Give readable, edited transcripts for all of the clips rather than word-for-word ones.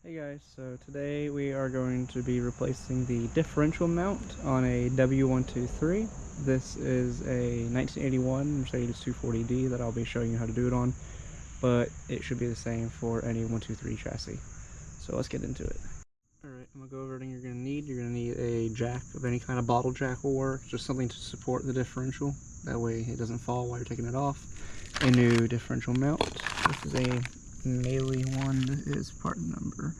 Hey guys, so today we are going to be replacing the differential mount on a W123. This is a 1981 Mercedes 240D that I'll be showing you how to do it on, but it should be the same for any 123 chassis. So let's get into it. Alright, I'm going to go over everything you're going to need. You're going to need a jack of any kind. Of bottle jack will work, just something to support the differential. That way it doesn't fall while you're taking it off. A new differential mount. This is a Melee one. This is part number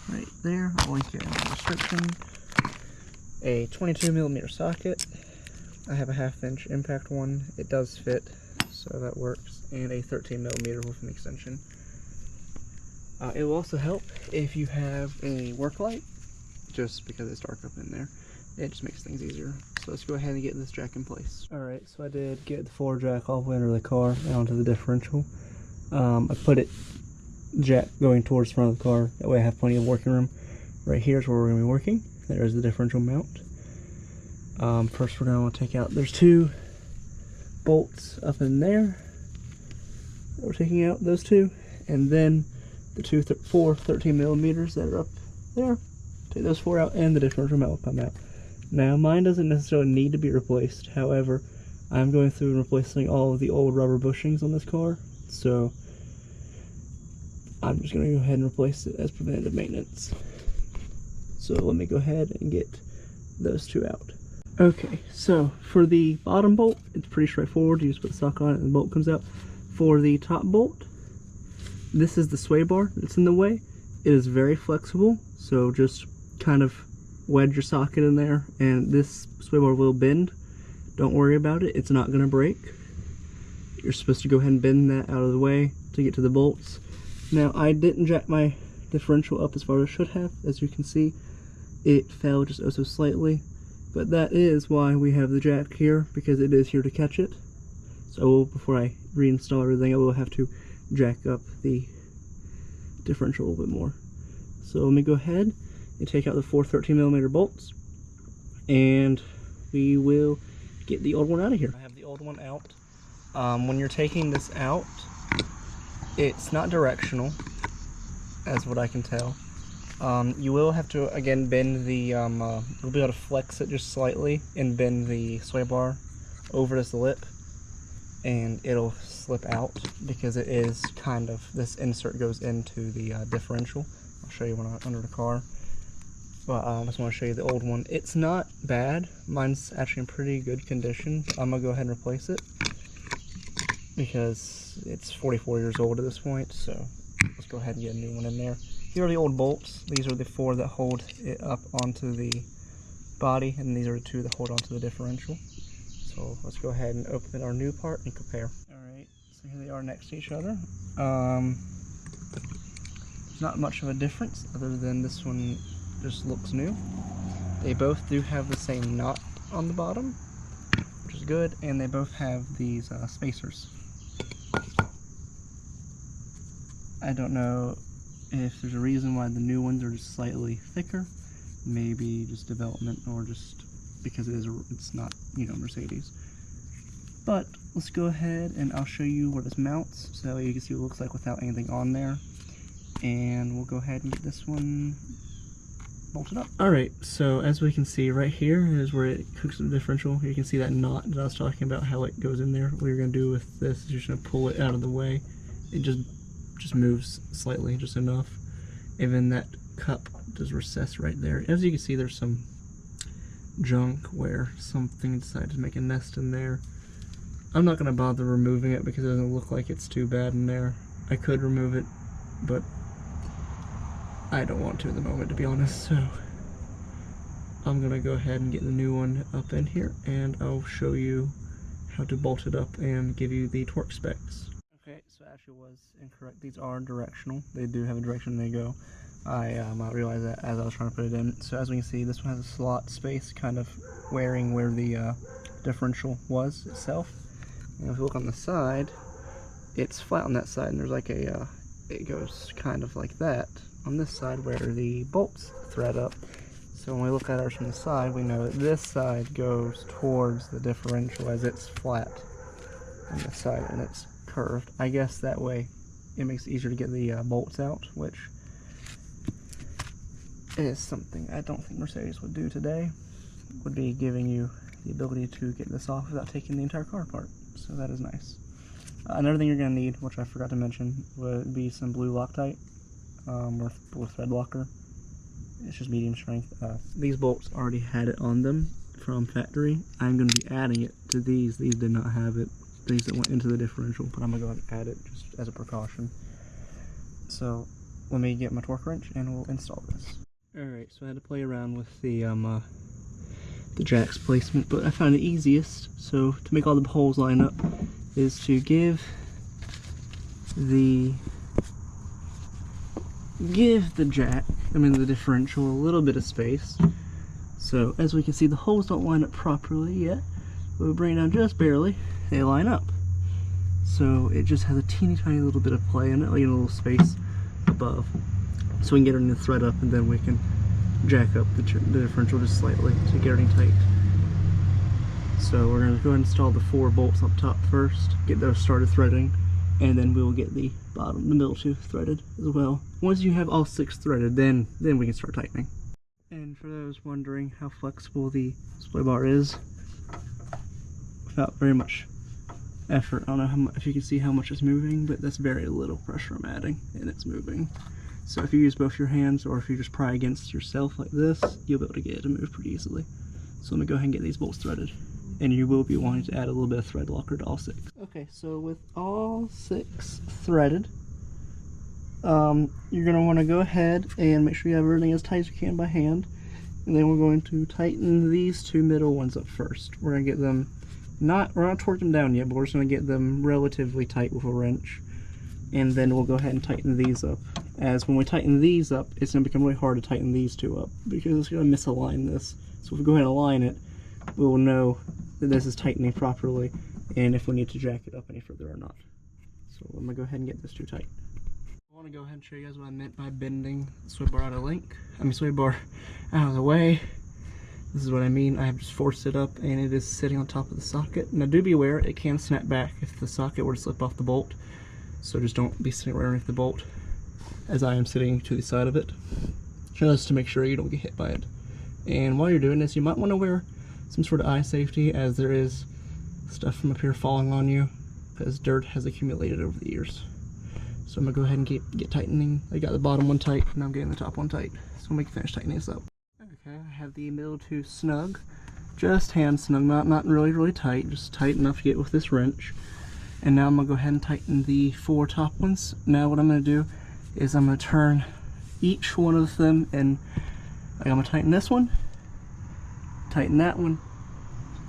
right there. I'll link it in the description. A 22mm socket. I have a 1/2 inch impact one. It does fit, so that works. And a 13mm with an extension. It will also help if you have a work light, just because it's dark up in there. It just makes things easier. So let's go ahead and get this jack in place. Alright, so I did get the floor jack all the way under the car and onto the differential. I put it jack going towards the front of the car, that way I have plenty of working room. Right here is where we're going to be working. There's the differential mount. First we're going to want to take out, there's 2 bolts up in there. We're taking out those 2, and then the 4 13mm that are up there. Take those 4 out, and the differential mount will come out. Now mine doesn't necessarily need to be replaced, however I'm going through and replacing all of the old rubber bushings on this car, so I'm just going to go ahead and replace it as preventative maintenance. So let me go ahead and get those 2 out. Okay, so for the bottom bolt, it's pretty straightforward. You just put the socket on it and the bolt comes out. For the top bolt, this is the sway bar that's in the way. It is very flexible, so just kind of wedge your socket in there, and this sway bar will bend. Don't worry about it, it's not going to break. You're supposed to go ahead and bend that out of the way to get to the bolts. Now, I didn't jack my differential up as far as I should have. As you can see, it fell just oh so slightly, but that is why we have the jack here, because it is here to catch it. So before I reinstall everything, I will have to jack up the differential a little bit more. So let me go ahead and take out the 4 13mm bolts, and we will get the old one out of here. I have the old one out. When you're taking this out, it's not directional, as what I can tell. You will have to, again, bend the, you'll be able to flex it just slightly and bend the sway bar over this lip, and it'll slip out because it is kind of, this insert goes into the differential. I'll show you when I'm under the car. But I just want to show you the old one. It's not bad. Mine's actually in pretty good condition. I'm going to go ahead and replace it because it's 44 years old at this point. So let's go ahead and get a new one in there. Here are the old bolts. These are the 4 that hold it up onto the body, and these are the 2 that hold onto the differential. So let's go ahead and open our new part and compare. Alright, so here they are next to each other. There's not much of a difference other than this one just looks new. They both do have the same knot on the bottom, which is good, and they both have these spacers. I don't know if there's a reason why the new ones are just slightly thicker. Maybe just development, or just because it's not, you know, Mercedes. But let's go ahead and I'll show you where this mounts, so you can see what it looks like without anything on there. And we'll go ahead and get this one bolted up. Alright, so as we can see right here is where it hooks to the differential. You can see that knot that I was talking about, how it goes in there. What you're going to do with this is you're just going to pull it out of the way. It just moves slightly, just enough. And then that cup does recess right there. As you can see, there's some junk where something decided to make a nest in there. I'm not going to bother removing it because it doesn't look like it's too bad in there. I could remove it, but I don't want to at the moment, to be honest, so I'm going to go ahead and get the new one up in here, and I'll show you how to bolt it up and give you the torque specs. Okay, so I actually was incorrect. These are directional. They do have a direction they go. I realized that as I was trying to put it in. So as we can see, this one has a slot space kind of wearing where the differential was itself. And if you look on the side, it's flat on that side, and there's like a, it goes kind of like that on this side where the bolts thread up. So when we look at ours from the side, we know that this side goes towards the differential as it's flat on this side and it's curved. I guess that way it makes it easier to get the bolts out, which is something I don't think Mercedes would do today, would be giving you the ability to get this off without taking the entire car apart. So that is nice. Another thing you're going to need, which I forgot to mention, would be some blue Loctite or blue thread locker. It's just medium strength. These bolts already had it on them from factory. I'm going to be adding it to these. These did not have it. These that went into the differential, but I'm going to go ahead and add it just as a precaution. So let me get my torque wrench and we'll install this. Alright, so I had to play around with the jack's placement, but I found the easiest, so to make all the holes line up, is to give the jack, the differential, a little bit of space. So as we can see, the holes don't line up properly yet, but we bring it down just barely, they line up. So it just has a teeny tiny little bit of play in it, like a little space above. So we can get everything to thread up, and then we can jack up the differential just slightly to get everything tight. So we're going to go ahead and install the 4 bolts up top first, get those started threading, and then we will get the middle 2 threaded as well. Once you have all 6 threaded, then we can start tightening. And for those wondering how flexible the sway bar is, without very much effort, I don't know if you can see how much it's moving, but that's very little pressure I'm adding, and it's moving. So if you use both your hands, or if you just pry against yourself like this, you'll be able to get it to move pretty easily. So let me go ahead and get these bolts threaded. And you will be wanting to add a little bit of thread locker to all 6. Okay, so with all 6 threaded, you're going to want to go ahead and make sure you have everything as tight as you can by hand. And then we're going to tighten these 2 middle ones up first. We're going to get them, we're not torque them down yet, but we're just going to get them relatively tight with a wrench. And then we'll go ahead and tighten these up. As when we tighten these up, it's going to become really hard to tighten these 2 up, because it's going to misalign this. So if we go ahead and align it, we will know that this is tightening properly, and if we need to jack it up any further or not. So I'm going to go ahead and get this 2 tight. I want to go ahead and show you guys what I meant by bending the sway bar out of sway bar out of the way. This is what I mean. I have just forced it up, and it is sitting on top of the socket. Now do be aware, it can snap back if the socket were to slip off the bolt. So just don't be sitting right underneath the bolt, as I am sitting to the side of it, just to make sure you don't get hit by it. And while you're doing this, you might want to wear some sort of eye safety, as there is stuff from up here falling on you, because dirt has accumulated over the years. So I'm going to go ahead and get tightening. I got the bottom one tight, and I'm getting the top one tight. So I'm going to finish tightening this up. Okay, I have the middle 2 snug, just hand snug, not really tight, just tight enough to get with this wrench. And now I'm going to go ahead and tighten the 4 top ones. Now what I'm going to do is I'm going to turn each one of them, and I'm going to tighten this one, tighten that one,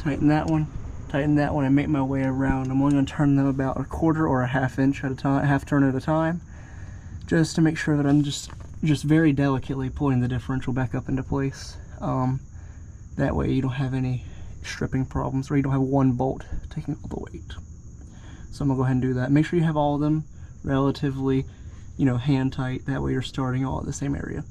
tighten that one, tighten that one, and make my way around. I'm only going to turn them about 1/4 or a 1/2 inch at a time, 1/2 turn at a time, just to make sure that I'm just very delicately pulling the differential back up into place. That way you don't have any stripping problems, or you don't have one bolt taking all the weight. So I'm going to go ahead and do that. Make sure you have all of them relatively, hand tight. That way you're starting all at the same area.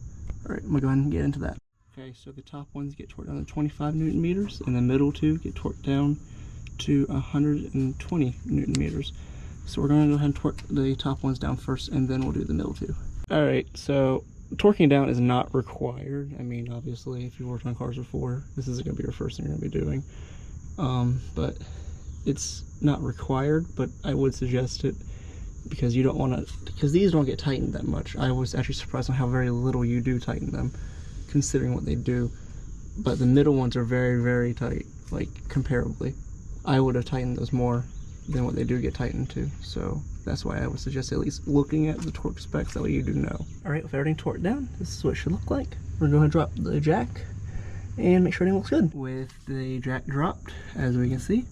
Alright, I'm going to go ahead and get into that. Okay, so the top ones get torqued down to 25 Newton meters, and the middle 2 get torqued down to 120 Newton meters. So we're going to go ahead and torque the top ones down first, and then we'll do the middle 2. Alright, so torquing down is not required. Obviously, if you've worked on cars before, this isn't going to be your first thing you're going to be doing. But it's not required, but I would suggest it, because you don't want to, because these don't get tightened that much. I was actually surprised on how very little you do tighten them, considering what they do. But the middle ones are very tight, like comparably. I would have tightened those more than what they do get tightened to, so that's why I would suggest at least looking at the torque specs, that way you do know. Alright, with everything torqued down, this is what it should look like. We're going to drop the jack and make sure everything looks good. With the jack dropped, as we can see,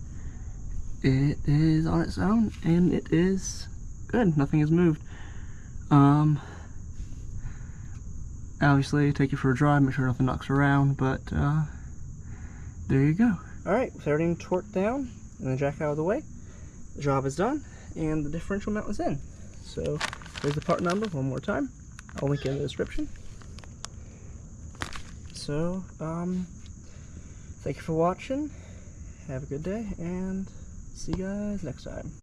it is on its own, and it is good. Nothing has moved. Obviously, take it for a drive, make sure nothing knocks around, but there you go. Alright, with everything torqued down and the jack out of the way, the job is done, and the differential mount is in. So, there's the part number one more time. I'll link it in the description. So, thank you for watching. Have a good day, and see you guys next time.